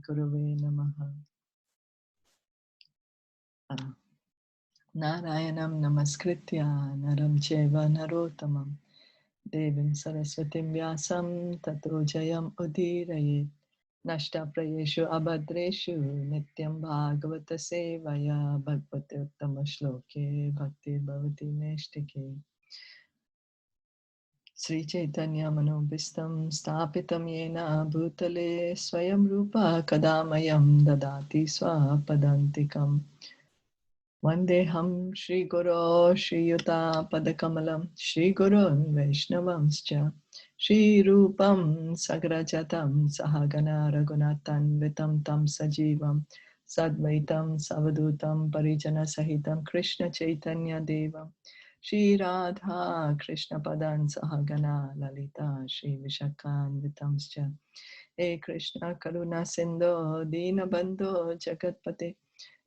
Gurave Namaha. Narayanam Namaskritya Naram Cheva Narotamam Devim Saraswatim Vyasam Tato Jayam Udirayet Nashta Prayeshu Abhadreshu Nityam Bhagavata Sevaya Bhagavate Uttama Shloke Bhakti Bhavati Neshtike Sri Caitanya Manobhistam Stapitam Yena Bhutale Swayam Rupa Kadamayam Dadati Swapadantikam Vandeham Shri Guru Shri Yuta Padakamalam Shri Gurun Vaishnavamscha Shri Rupam Sagrajatam Sahagana Raghunatan Vitam Tam Sajivam Sadvaitam Savadutam Parijana Sahitam Krishna Chaitanya Devam Shri Radha Krishna Padan Sahagana Lalita Shri Vishakan Vitamscha He Krishna Karuna Sindhu Dina Bandhu Jagatpate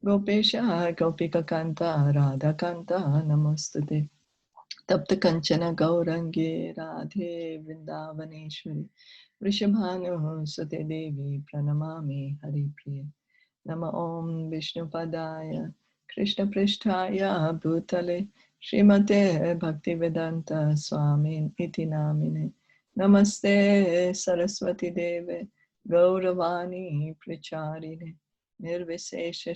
Gopesha Gopika Kanta Radha Kanta Namostute Tapta Kanchana Gaurangi Radhe Vrindavaneshwari Vrishabhanu Sute Devi Pranamami Hari Priya Nama Om Vishnu Padaya Krishna Prishtaya Bhutale Srimate Bhaktivedanta Swamin Iti Namine Namaste Saraswati Deve Gauravani Pracharine Nirvisesha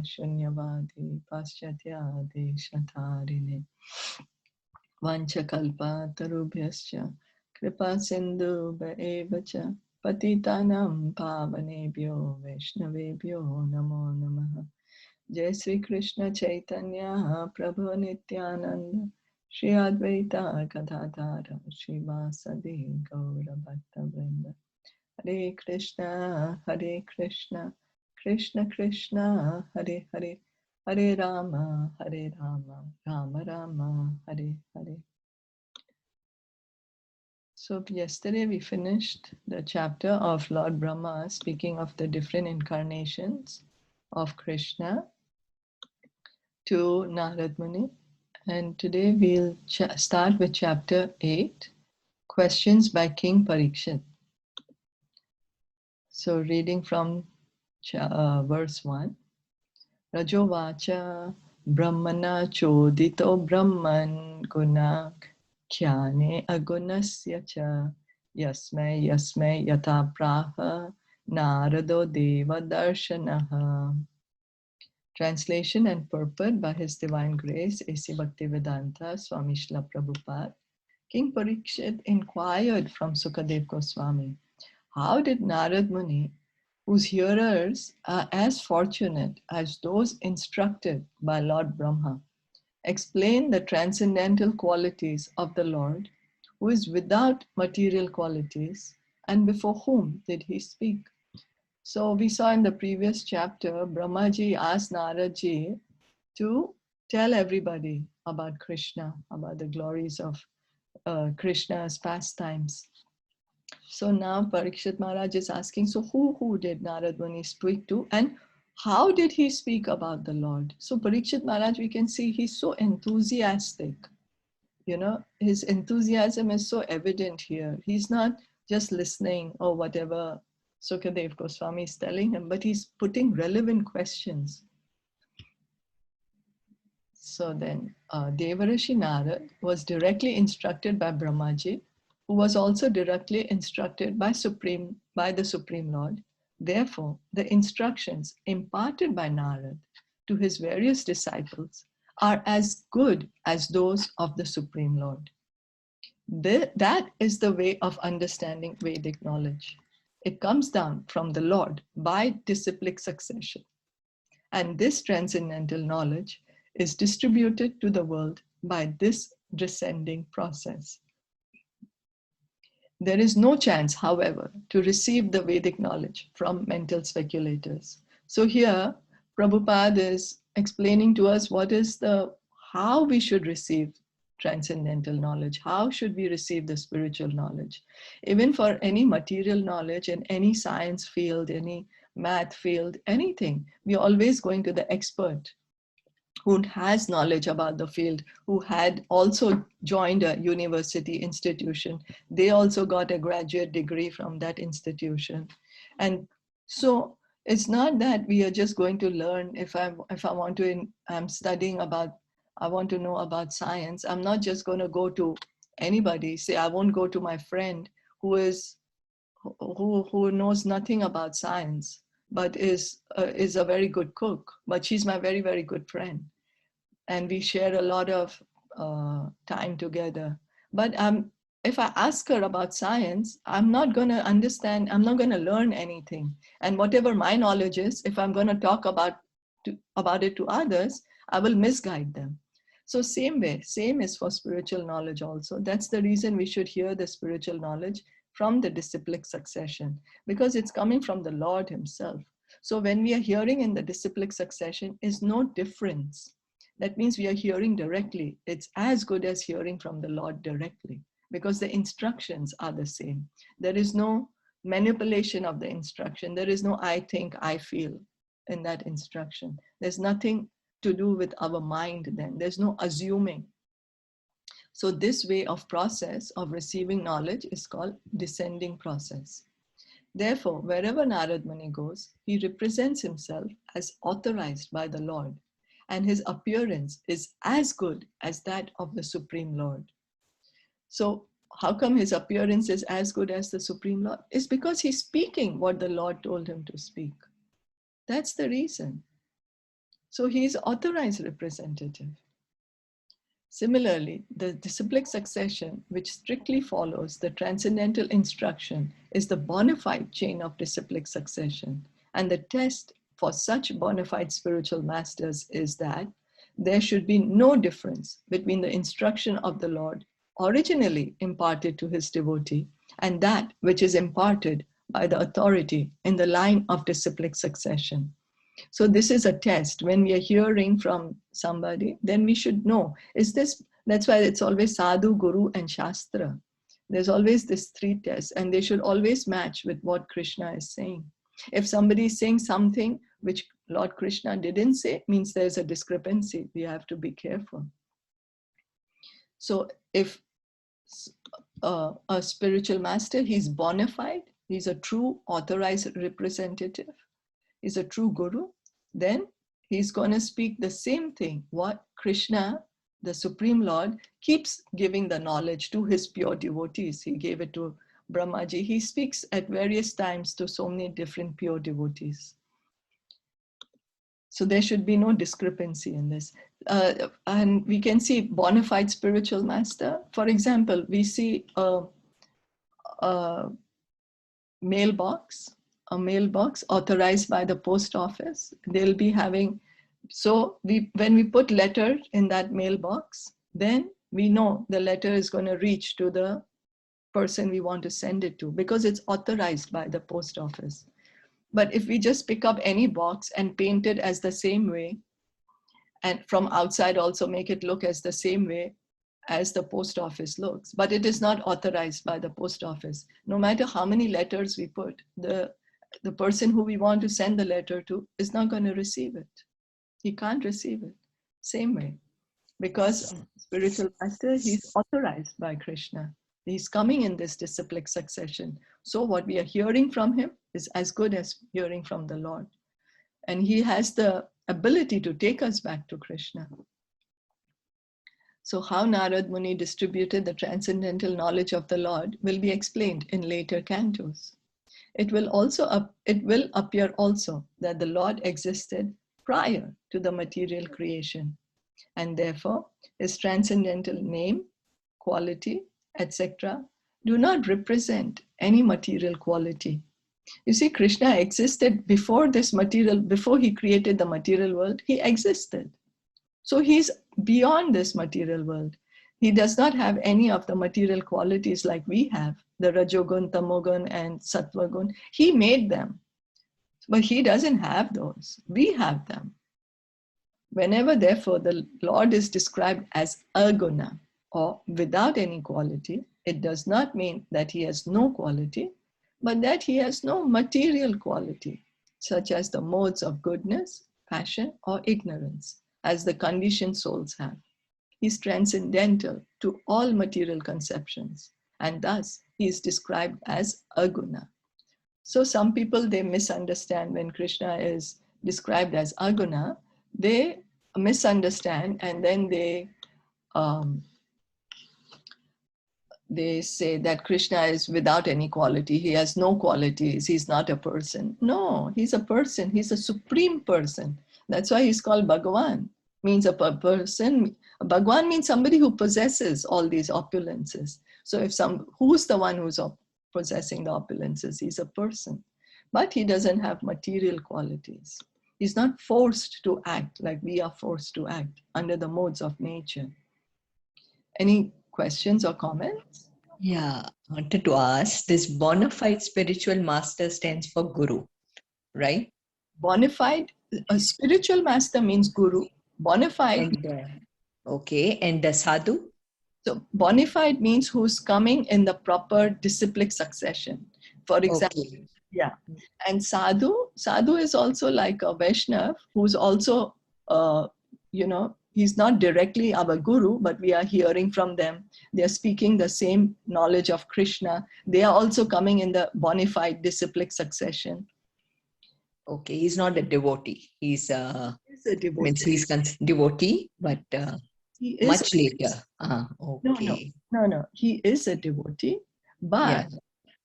Shunyavadi Paschatya Deshatarine Vanchakalpa Tarubhyascha Kripa Sindhu Evacha Patitanam Pavanebhyo Vaishnavebhyo Namo Namaha Jai Sri Krishna Chaitanya Prabhu Nityananda Shri Advaita Gadadhara Shri Vasadi Gaura Bhakta Vrinda Hare Krishna Krishna Krishna Hare Hare Hare Rama Rama Rama Hare Hare. So yesterday we finished the chapter of Lord Brahma speaking of the different incarnations of Krishna to Narad Muni, and today we'll start with chapter 8, questions by King Parikshit. So reading from verse 1. Rajovacha Brahmana chodito Brahman gunak khyane agunasya cha yasmai yata praha narado deva darshanaha. Translation and purport by His Divine Grace A.C. Bhaktivedanta Swami Srila Prabhupada. King Parikshit inquired from Sukadev Goswami, how did Narad Muni, whose hearers are as fortunate as those instructed by Lord Brahma, explain the transcendental qualities of the Lord, who is without material qualities, and before whom did he speak? So we saw in the previous chapter, Brahmaji asked Naradji to tell everybody about Krishna, about the glories of Krishna's pastimes. So now Parikshit Maharaj is asking, so who did Narad Muni speak to, and how did he speak about the Lord? So Parikshit Maharaj, we can see he's so enthusiastic. You know, his enthusiasm is so evident here. He's not just listening or whatever Sukadev Goswami is telling him, but he's putting relevant questions. So then Devarashi Narad was directly instructed by Brahmaji, who was also directly instructed by the Supreme Lord. Therefore, the instructions imparted by Narad to his various disciples are as good as those of the Supreme Lord. That is the way of understanding Vedic knowledge. It comes down from the Lord by disciplic succession. And this transcendental knowledge is distributed to the world by this descending process. There is no chance, however, to receive the Vedic knowledge from mental speculators. So here, Prabhupada is explaining to us how we should receive transcendental knowledge. How should we receive the spiritual knowledge? Even for any material knowledge in any science field, any math field, anything, we're always going to the expert who has knowledge about the field, who had also joined a university institution. They also got a graduate degree from that institution. And So it's not that we are just going to learn. If I want to, I'm studying about, I want to know about science, I'm not just going to go to anybody. Say, I won't go to my friend who knows nothing about science, but is a very good cook. But she's my very, very good friend, and we share a lot of time together. But if I ask her about science, I'm not going to understand, I'm not going to learn anything. And whatever my knowledge is, if I'm going to talk about it to others, I will misguide them. So same is for spiritual knowledge also. That's the reason we should hear the spiritual knowledge from the disciplic succession, because it's coming from the Lord himself. So when we are hearing in the disciplic succession, is no difference. That means we are hearing directly. It's as good as hearing from the Lord directly, because the instructions are the same. There is no manipulation of the instruction. There is no I think, I feel in that instruction. There's nothing to do with our mind then. There's no assuming. So this way of process of receiving knowledge is called descending process. Therefore, wherever Narad Muni goes, he represents himself as authorized by the Lord, and his appearance is as good as that of the Supreme Lord. So how come his appearance is as good as the Supreme Lord? It's because he's speaking what the Lord told him to speak. That's the reason. So he is authorized representative. Similarly, the disciplic succession, which strictly follows the transcendental instruction, is the bona fide chain of disciplic succession. And the test for such bona fide spiritual masters is that there should be no difference between the instruction of the Lord originally imparted to his devotee and that which is imparted by the authority in the line of disciplic succession. So this is a test. When we are hearing from somebody, then we should know, is this, that's why it's always sadhu, guru, and shastra. There's always this three tests, and they should always match with what Krishna is saying. If somebody is saying something which Lord Krishna didn't say, means there's a discrepancy. We have to be careful. So if a spiritual master, he's bona fide, he's a true authorized representative, is a true guru, then he's going to speak the same thing what Krishna, the Supreme Lord, keeps giving the knowledge to his pure devotees. He gave it to Brahmaji. He speaks at various times to so many different pure devotees. So there should be no discrepancy in this. And we can see bona fide spiritual master. For example, we see a mailbox authorized by the post office. They'll be having, so when we put letter in that mailbox, then we know the letter is going to reach to the person we want to send it to, because it's authorized by the post office. But if we just pick up any box and paint it as the same way, and from outside also make it look as the same way as the post office looks, but it is not authorized by the post office. No matter how many letters we put, the person who we want to send the letter to is not going to receive it. He can't receive it. Same way. Because spiritual master, he's authorized by Krishna. He's coming in this disciplic succession. So what we are hearing from him is as good as hearing from the Lord. And he has the ability to take us back to Krishna. So how Narad Muni distributed the transcendental knowledge of the Lord will be explained in later cantos. It will appear also that the Lord existed prior to the material creation, and therefore his transcendental name, quality, etc. do not represent any material quality. You see, Krishna existed before before he created the material world, he existed. So he's beyond this material world. He does not have any of the material qualities like we have, the Rajogun, Tamogun, and Sattvagun. He made them, but he doesn't have those. We have them. Whenever, therefore, the Lord is described as aguna, or without any quality, it does not mean that he has no quality, but that he has no material quality, such as the modes of goodness, passion, or ignorance, as the conditioned souls have. He is transcendental to all material conceptions, and thus he is described as aguna. So some people, they misunderstand when Krishna is described as aguna, they misunderstand, and then they say that Krishna is without any quality. He has no qualities. He's not a person. No, he's a person. He's a supreme person. That's why he's called Bhagavan. Means a person. Bhagavan means somebody who possesses all these opulences. So who's the one who's possessing the opulences? He's a person. But he doesn't have material qualities. He's not forced to act like we are forced to act under the modes of nature. Any questions or comments? Yeah, I wanted to ask, this bona fide spiritual master stands for Guru, right? Bona fide, a spiritual master means Guru. Bona fide. Okay, and the sadhu? So bona fide means who's coming in the proper disciplic succession. For example, Okay. yeah. And sadhu is also like a Vaishnav who's also, he's not directly our guru, but we are hearing from them. They are speaking the same knowledge of Krishna. They are also coming in the bona fide disciplic succession. Okay, he's not a devotee. He's a devotee. Means he's devotee, but he is much later. Okay. No. He is a devotee, but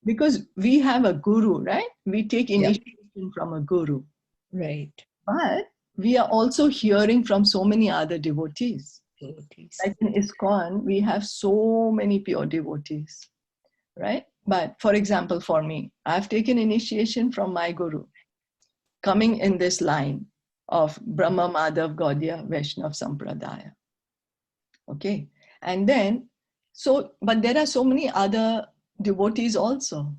because we have a guru, right? We take initiation from a guru. Right. But we are also hearing from so many other devotees. Like in ISKCON, we have so many pure devotees, right? But for example, for me, I've taken initiation from my guru, coming in this line of Brahma Madhav Gaudiya Vaishnav Sampradaya. Okay. And then, but there are so many other devotees also.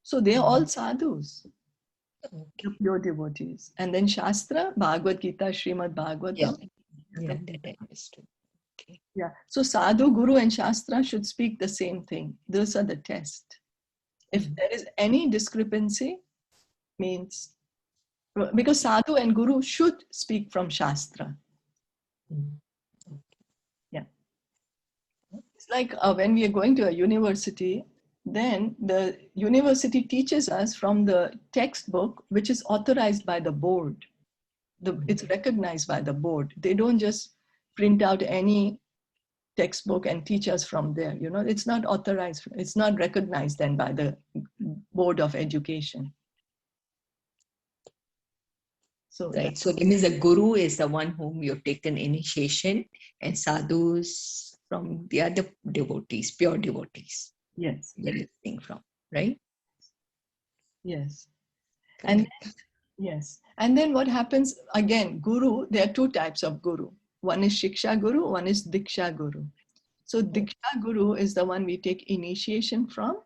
So they are all sadhus, pure devotees. And then Shastra, Bhagavad Gita, Srimad Bhagavatam. Yeah, that I understood. Okay. Yeah. So sadhu, guru and Shastra should speak the same thing. Those are the test. If there is any discrepancy, means, because sadhu and guru should speak from Shastra. Yeah. It's like when we are going to a university, then the university teaches us from the textbook, which is authorized by the board. It's recognized by the board. They don't just print out any textbook and teach us from there. It's not authorized. It's not recognized then by the Board of Education. So right. So that means the guru is the one whom you've taken initiation, and sadhus from the other devotees, pure devotees. Yes. You're listening from, right? Yes. And yes. And then what happens, again, guru, there are two types of guru. One is Shiksha Guru, one is Diksha Guru. So Diksha Guru is the one we take initiation from,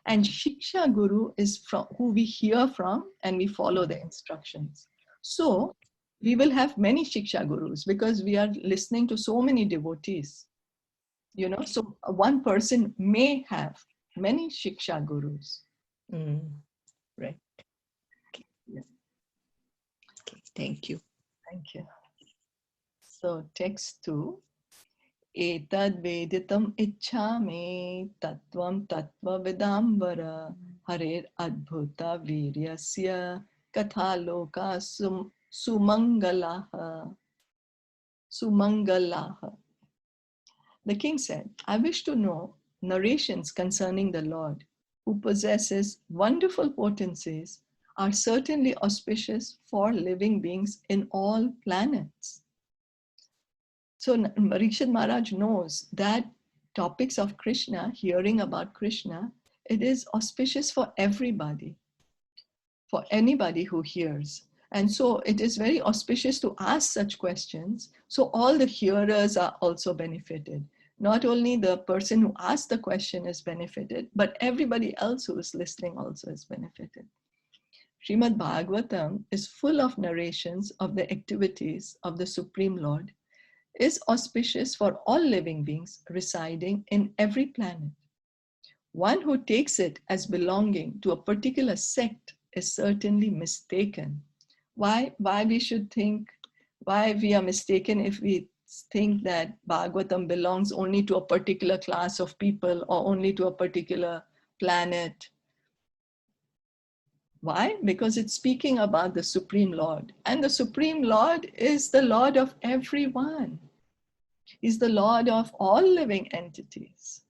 and Shiksha Guru is from who we hear from and we follow the instructions. So we will have many Shiksha Gurus because we are listening to so many devotees. So one person may have many Shiksha Gurus. Right. Okay. Yeah. Okay. Thank you. Thank you. So text 2. Etad veditam ichchami tattvam tattva vidambara harer adbhuta viryasya kathaloka sumangalaha. The king said, I wish to know narrations concerning the Lord, who possesses wonderful potencies, are certainly auspicious for living beings in all planets. So Parikshit Maharaj knows that topics of Krishna, hearing about Krishna, it is auspicious for everybody, for anybody who hears. And so it is very auspicious to ask such questions. So all the hearers are also benefited. Not only the person who asked the question is benefited, but everybody else who is listening also is benefited. Srimad Bhagavatam is full of narrations of the activities of the Supreme Lord, is auspicious for all living beings residing in every planet. One who takes it as belonging to a particular sect is certainly mistaken. Why we are mistaken if we think that Bhagavatam belongs only to a particular class of people or only to a particular planet? Why? Because it's speaking about the Supreme Lord. And the Supreme Lord is the Lord of everyone. He's the Lord of all living entities.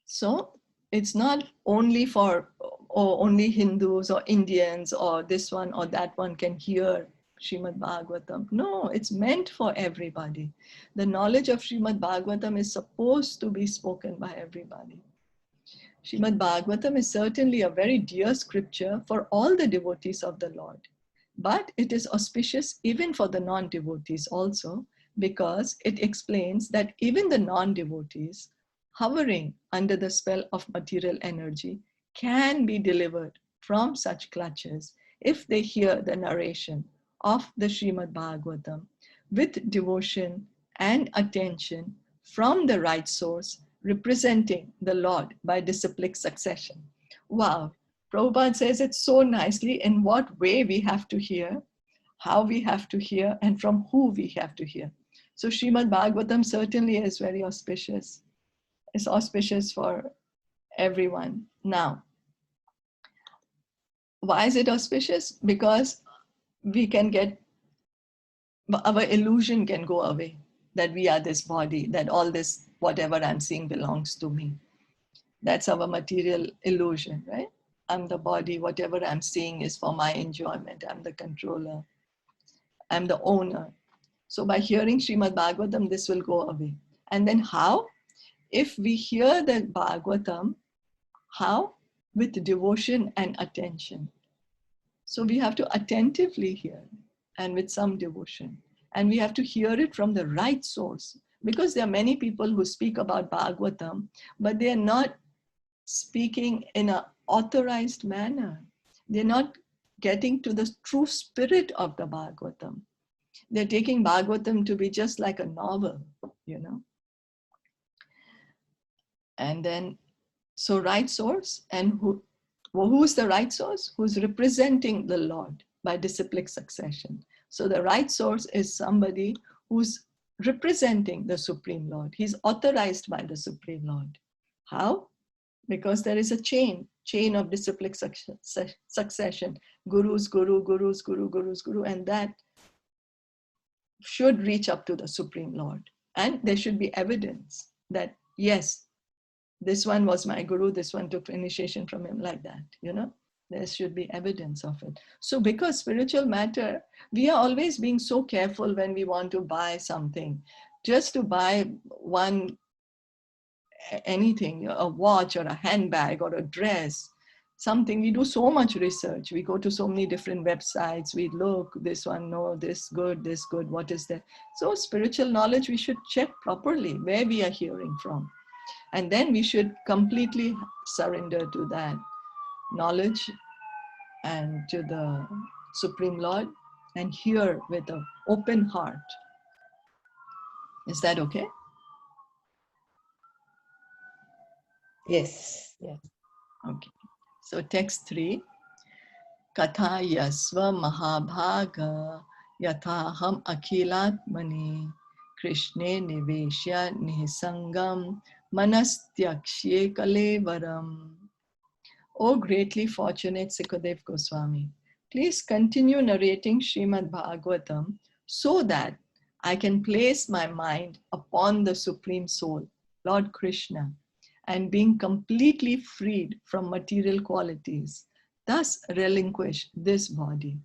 So it's not only for, or only Hindus or Indians or this one or that one can hear Srimad Bhagavatam. No, it's meant for everybody. The knowledge of Srimad Bhagavatam is supposed to be spoken by everybody. Srimad Bhagavatam is certainly a very dear scripture for all the devotees of the Lord. But it is auspicious even for the non-devotees also, because it explains that even the non-devotees hovering under the spell of material energy can be delivered from such clutches if they hear the narration of the Srimad Bhagavatam with devotion and attention from the right source, representing the Lord by disciplic succession. Wow, Prabhupada says it so nicely in what way we have to hear, how we have to hear, and from who we have to hear. So Srimad Bhagavatam certainly is very auspicious. It's auspicious for everyone. Now, why is it auspicious? Because we can get, our illusion can go away, that we are this body, that all this, whatever I'm seeing belongs to me. That's our material illusion, right? I'm the body, whatever I'm seeing is for my enjoyment. I'm the controller. I'm the owner. So by hearing Srimad Bhagavatam, this will go away. And then how? If we hear the Bhagavatam, how? With devotion and attention. So we have to attentively hear and with some devotion. And we have to hear it from the right source. Because there are many people who speak about Bhagavatam, but they are not speaking in an authorized manner. They're not getting to the true spirit of the Bhagavatam. They're taking Bhagavatam to be just like a novel, you know. And then, so right source, and who's the right source? Who's representing the Lord by disciplic succession. So the right source is somebody who's representing the Supreme Lord. He's authorized by the Supreme Lord. How? Because there is a chain of disciplic succession. Guru's guru, guru's guru, guru's guru, and that should reach up to the Supreme Lord. And there should be evidence that, yes, this one was my guru, this one took initiation from him, like that, you know. There should be evidence of it. So because spiritual matter, we are always being so careful when we want to buy something. Just to buy anything, a watch or a handbag or a dress, something, we do so much research. We go to so many different websites. We look, this one, no, this good, what is that? So spiritual knowledge, we should check properly where we are hearing from. And then we should completely surrender to that knowledge and to the Supreme Lord and hear with an open heart. Is that okay? Yes. Yeah. Okay. So text 3. Katha yasva mahabhaga yathaham akhilatmani Krishne niveshya nihisangam manastyakshe kalevaram. O greatly fortunate Sikadev Goswami, please continue narrating Srimad Bhagavatam so that I can place my mind upon the Supreme Soul, Lord Krishna, and being completely freed from material qualities, thus relinquish this body.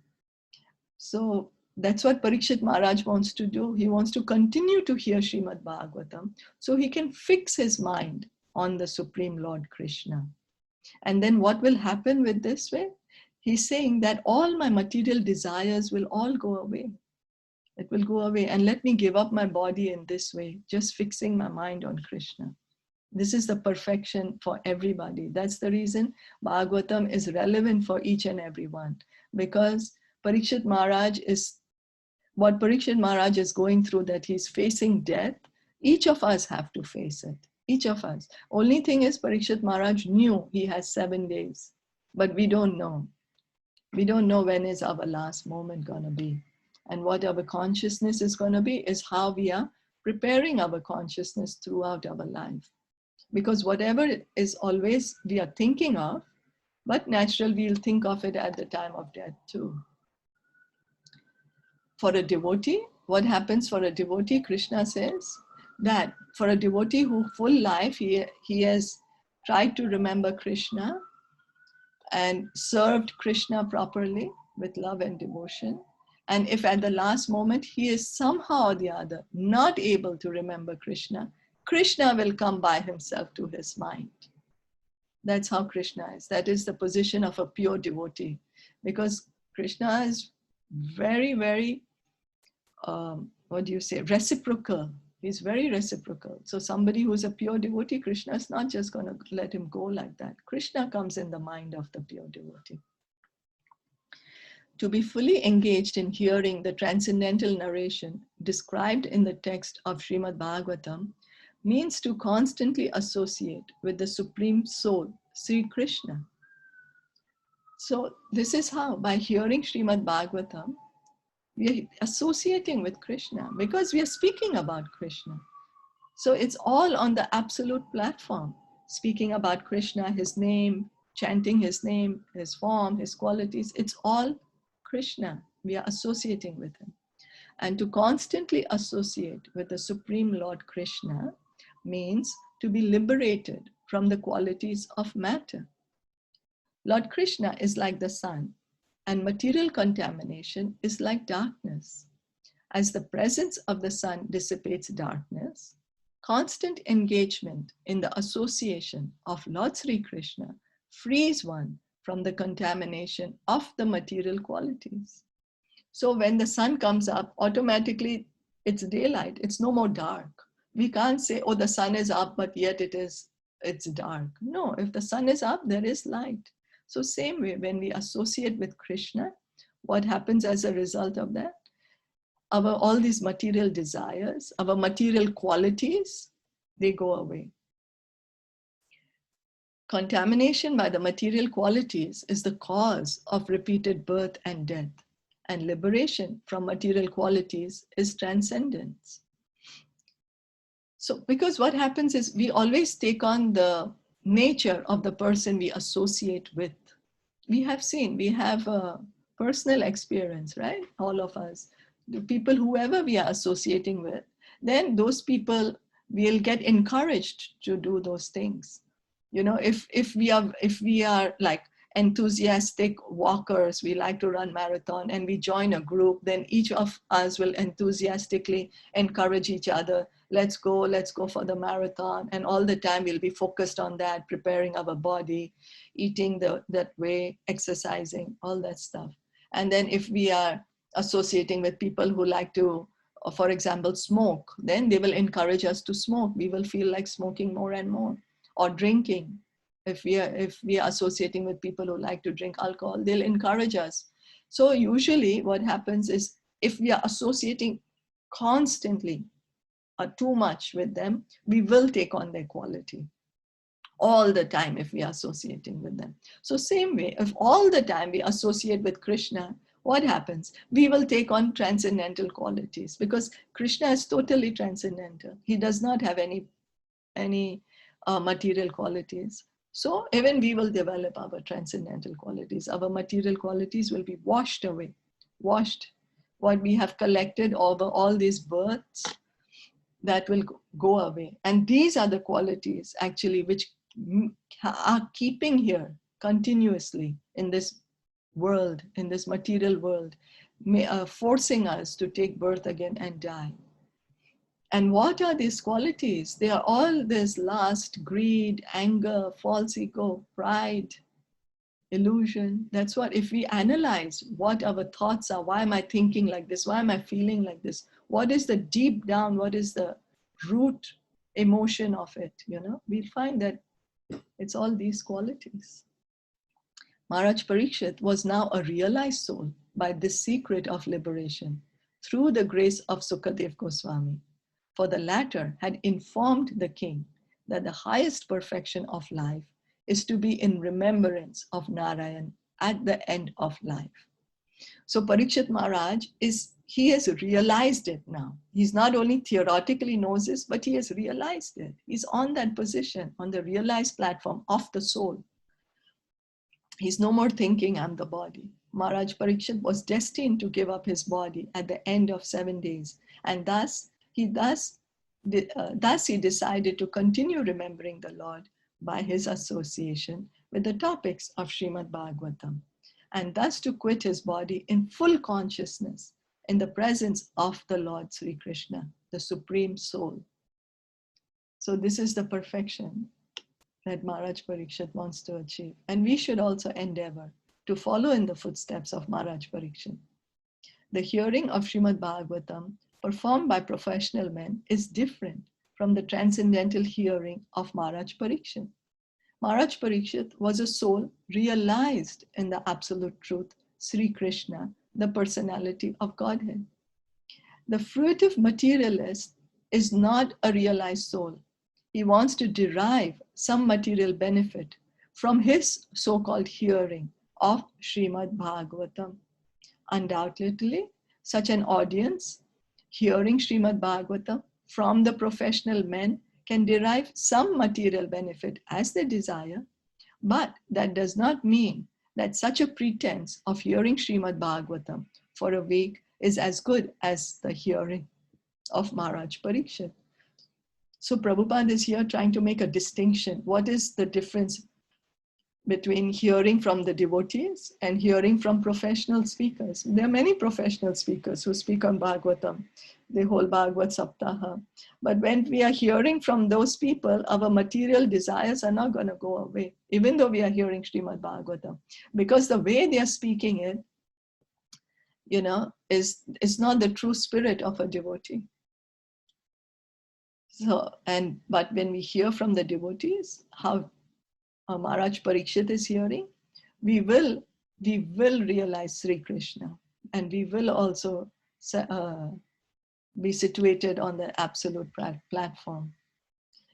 So that's what Parikshit Maharaj wants to do. He wants to continue to hear Srimad Bhagavatam so he can fix his mind on the Supreme Lord Krishna. And then what will happen with this way? He's saying that all my material desires will all go away. It will go away, and let me give up my body in this way, just fixing my mind on Krishna. This is the perfection for everybody. That's the reason Bhagavatam is relevant for each and every one. Because Parikshit Maharaj is, what Parikshit Maharaj is going through, that he's facing death, each of us have to face it. Each of us. Only thing is, Parikshit Maharaj knew he has 7 days, but we don't know. We don't know when is our last moment going to be. And what our consciousness is going to be is how we are preparing our consciousness throughout our life. Because whatever is always we are thinking of, But natural, we'll think of it at the time of death too. For a devotee, what happens for a devotee? Krishna says that for a devotee who full life, he has tried to remember Krishna and served Krishna properly with love and devotion. And if at the last moment he is somehow or the other not able to remember Krishna, Krishna will come by himself to his mind. That's how Krishna is. That is the position of a pure devotee. Because Krishna is very, very, reciprocal. He's very reciprocal. So somebody who's a pure devotee, Krishna is not just going to let him go like that. Krishna comes in the mind of the pure devotee. To be fully engaged in hearing the transcendental narration described in the text of Srimad Bhagavatam means to constantly associate with the Supreme Soul, Sri Krishna. So this is how, by hearing Srimad Bhagavatam, we are associating with Krishna because we are speaking about Krishna. So it's all on the absolute platform, speaking about Krishna, his name, chanting his name, his form, his qualities. It's all Krishna. We are associating with him. And to constantly associate with the Supreme Lord Krishna means to be liberated from the qualities of matter. Lord Krishna is like the sun, and material contamination is like darkness. As the presence of the sun dissipates darkness, constant engagement in the association of Lord Sri Krishna frees one from the contamination of the material qualities. So when the sun comes up, automatically it's daylight. It's no more dark. We can't say, oh, the sun is up, but yet it's dark. No, if the sun is up, there is light. So same way, when we associate with Krishna, what happens as a result of that? All these material desires, our material qualities, they go away. Contamination by the material qualities is the cause of repeated birth and death, and liberation from material qualities is transcendence. So, because what happens is we always take on the nature of the person we associate with. We have a personal experience, right? All of us. The people, whoever we are associating with, then those people will get encouraged to do those things. You know, if we are like enthusiastic walkers, we like to run marathon, and we join a group, then each of us will enthusiastically encourage each other. Let's go for the marathon. And all the time we'll be focused on that, preparing our body, eating that way, exercising, all that stuff. And then if we are associating with people who like to, for example, smoke, then they will encourage us to smoke. We will feel like smoking more and more. Or drinking. If we are associating with people who like to drink alcohol, they'll encourage us. So usually what happens is, if we are associating constantly too much with them, we will take on their quality all the time if we are associating with them. So same way, if all the time we associate with Krishna, what happens? We will take on transcendental qualities, because Krishna is totally transcendental. He does not have any material qualities. So even we will develop our transcendental qualities. Our material qualities will be washed away. What we have collected over all these births, that will go away. And these are the qualities actually which are keeping here continuously in this world, in this material world, forcing us to take birth again and die. And what are these qualities? They are all this lust, greed, anger, false ego, pride, illusion. That's what, if we analyze what our thoughts are, why am I thinking like this? Why am I feeling like this? What is the deep down, what is the root emotion of it? You know, we'll find that it's all these qualities. Maharaj Parikshit was now a realized soul by this secret of liberation through the grace of Sukadev Goswami. For the latter had informed the king that the highest perfection of life is to be in remembrance of Narayan at the end of life. So Parikshit Maharaj he has realized it now. He's not only theoretically knows this, but he has realized it. He's on that position, on the realized platform of the soul. He's no more thinking, I'm the body. Maharaj Parikshit was destined to give up his body at the end of 7 days. And thus he decided to continue remembering the Lord by his association with the topics of Srimad Bhagavatam, and thus to quit his body in full consciousness in the presence of the Lord Sri Krishna, the Supreme Soul. So this is the perfection that Maharaj Parikshit wants to achieve. And we should also endeavor to follow in the footsteps of Maharaj Parikshit. The hearing of Srimad Bhagavatam performed by professional men is different from the transcendental hearing of Maharaj Parikshit. Maharaj Parikshit was a soul realized in the absolute truth, Sri Krishna, the personality of Godhead. The fruitive materialist is not a realized soul. He wants to derive some material benefit from his so-called hearing of Srimad Bhagavatam. Undoubtedly, such an audience hearing Srimad Bhagavatam from the professional men can derive some material benefit as they desire, but that does not mean that such a pretense of hearing Srimad Bhagavatam for a week is as good as the hearing of Maharaj Parikshit. So Prabhupada is here trying to make a distinction. What is the difference between hearing from the devotees and hearing from professional speakers? There are many professional speakers who speak on Bhagavatam, the whole Bhagavad Saptaha. But when we are hearing from those people, our material desires are not going to go away, even though we are hearing Srimad Bhagavatam. Because the way they are speaking it, is not the true spirit of a devotee. But when we hear from the devotees, how Maharaj Parikshit is hearing, we will realize Sri Krishna, and we will also be situated on the absolute platform.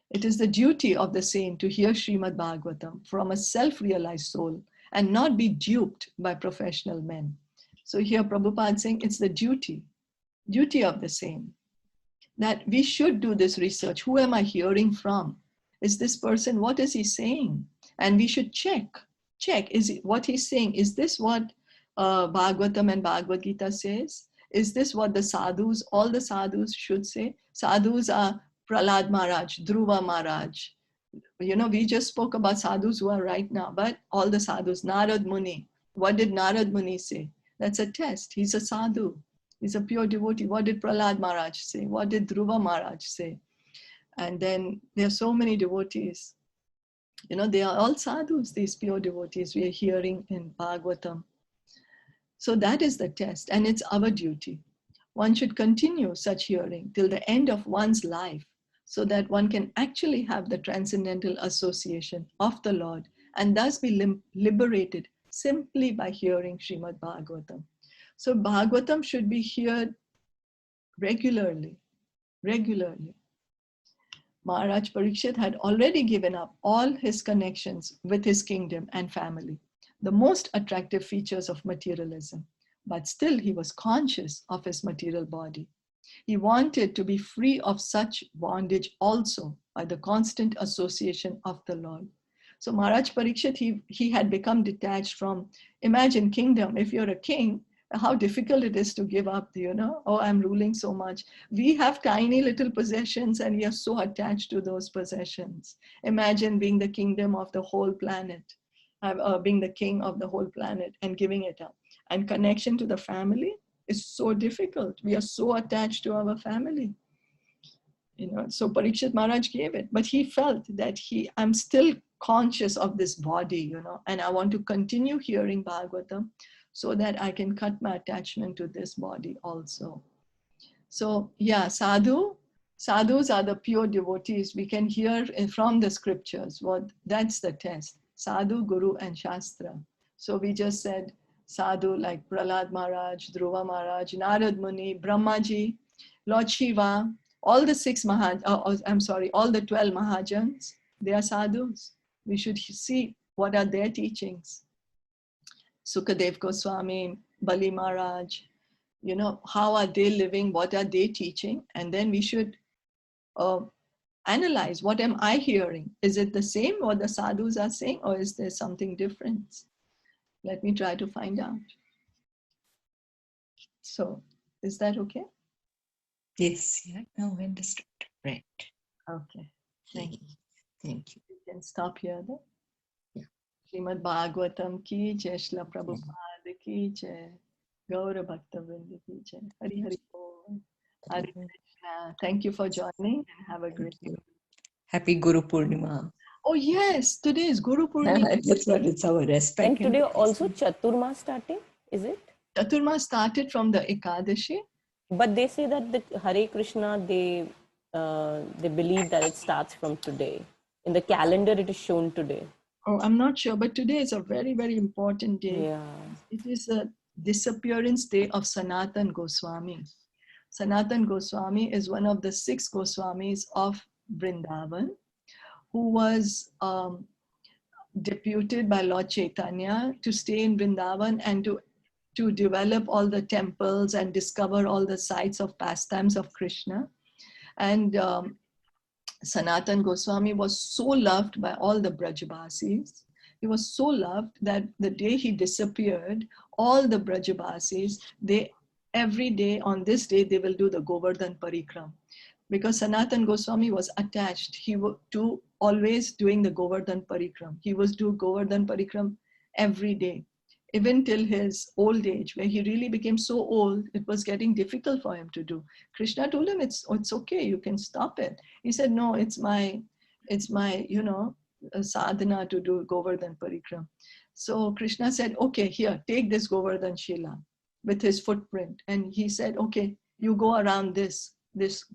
It is the duty of the saint to hear Srimad Bhagavatam from a self-realized soul and not be duped by professional men. So here Prabhupada is saying it's the duty of the saint, that we should do this research. Who am I hearing from? Is this person, what is he saying? And we should check, is it what he's saying? Is this what Bhagavatam and Bhagavad Gita says? Is this what the sadhus, all the sadhus should say? Sadhus are Prahlad Maharaj, Dhruva Maharaj. We just spoke about sadhus who are right now, but all the sadhus, Narad Muni. What did Narad Muni say? That's a test. He's a sadhu. He's a pure devotee. What did Prahlad Maharaj say? What did Dhruva Maharaj say? And then there are so many devotees. They are all sadhus, these pure devotees we are hearing in Bhagavatam. So that is the test, and it's our duty. One should continue such hearing till the end of one's life, so that one can actually have the transcendental association of the Lord and thus be liberated simply by hearing Srimad Bhagavatam. So Bhagavatam should be heard regularly. Maharaj Parikshit had already given up all his connections with his kingdom and family, the most attractive features of materialism, but still he was conscious of his material body. He wanted to be free of such bondage also by the constant association of the Lord. So Maharaj Parikshit, he had become detached from, imagine kingdom, if you're a king, how difficult it is to give up, I'm ruling so much. We have tiny little possessions and we are so attached to those possessions. Imagine being the kingdom of the whole planet, being the king of the whole planet and giving it up. And connection to the family is so difficult. We are so attached to our family. So Parikshit Maharaj gave it, but he felt that I'm still conscious of this body, and I want to continue hearing Bhagavatam so that I can cut my attachment to this body also. So yeah, sadhus are the pure devotees. We can hear from the scriptures. That's the test. Sadhu, Guru, and Shastra. So we just said sadhu like Prahlad Maharaj, Dhruva Maharaj, Narad Muni, Brahmaji, Lord Shiva, all the 12 Mahajans, they are sadhus. We should see what are their teachings. Sukadev Goswami, Bali Maharaj, how are they living? What are they teaching? And then we should analyze, what am I hearing? Is it the same what the sadhus are saying, or is there something different? Let me try to find out. So, is that okay? Yes, yeah, now I understood. Right. Okay. Thank you. Thank you. You can stop here then. Yeah. Srimad Bhagavatam ki jai, Srila Prabhupada ki jai, Gaura Bhakta Vrinda ki jai. Hari Hari Bol. Hare Krishna. Thank you for joining and have a great day. Happy Guru Purnima. Oh yes, today is Guru Purnima. That's what it's our respect. And today also Chaturma starting, is it? Chaturma started from the Ekadashi. But they say that the Hare Krishna, they believe that it starts from today. In the calendar, it is shown today. Oh, I'm not sure, but today is a very, very important day. Yeah. It is a disappearance day of Sanatan Goswami. Sanatan Goswami is one of the 6 Goswamis of Vrindavan, who was deputed by Lord Caitanya to stay in Vrindavan and to develop all the temples and discover all the sites of pastimes of Krishna. And Sanatan Goswami was so loved by all the Brajavasis. He was so loved that the day he disappeared, all the Brajavasis, every day on this day, they will do the Govardhan Parikram. Because Sanatan Goswami was attached to always doing the Govardhan Parikram. He was doing Govardhan Parikram every day, even till his old age, where he really became so old, it was getting difficult for him to do. Krishna told him, it's okay, you can stop it. He said, no, it's my sadhana to do Govardhan Parikram. So Krishna said, okay, here, take this Govardhan Shila with his footprint. And he said, okay, you go around this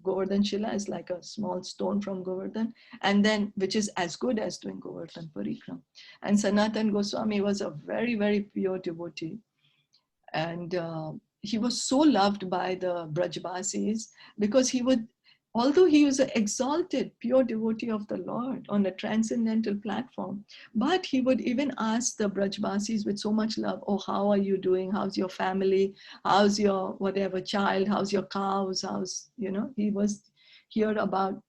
Govardhan Shila is like a small stone from Govardhan, and then which is as good as doing Govardhan Parikram. And Sanatan Goswami was a very, very pure devotee. And he was so loved by the Brajavasis because although he was an exalted, pure devotee of the Lord on a transcendental platform, but he would even ask the Brajavasis with so much love, oh, how are you doing? How's your family? How's your whatever child? How's your cows? He was here about,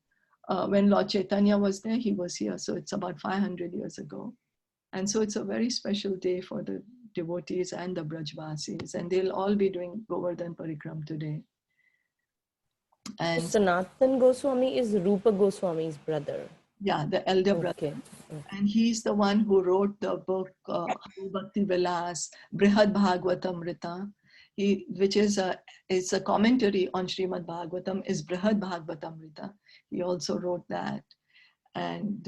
when Lord Chaitanya was there, he was here. So it's about 500 years ago. And so it's a very special day for the devotees and the Brajvasis, and they'll all be doing Govardhan Parikram today. And Sanatan Goswami is Rupa Goswami's brother. Yeah, the elder brother. Okay. And he's the one who wrote the book Hari Bhakti Vilas, Brihad Bhagavatamrita, which is a commentary on Srimad Bhagavatam, is Brihad Bhagavatamrita. He also wrote that. And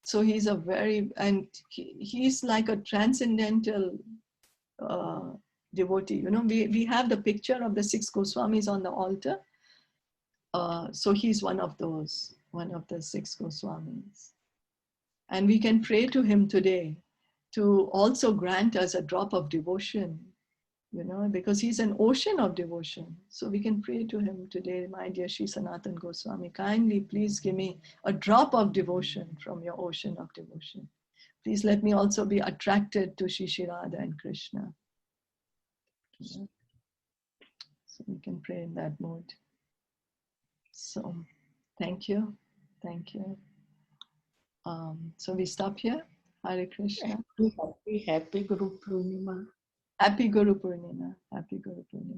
so he's he's like a transcendental devotee. We have the picture of the 6 Goswamis on the altar. So he's one of the 6 Goswamis. And we can pray to him today to also grant us a drop of devotion, because he's an ocean of devotion. So we can pray to him today, my dear Sri Sanatan Goswami, kindly please give me a drop of devotion from your ocean of devotion. Please let me also be attracted to Shri Radha and Krishna. So we can pray in that mode. So thank you. Thank you. So we stop here. Hare Krishna. Happy Guru Purnima. Happy Guru Purnima. Happy Guru Purnima.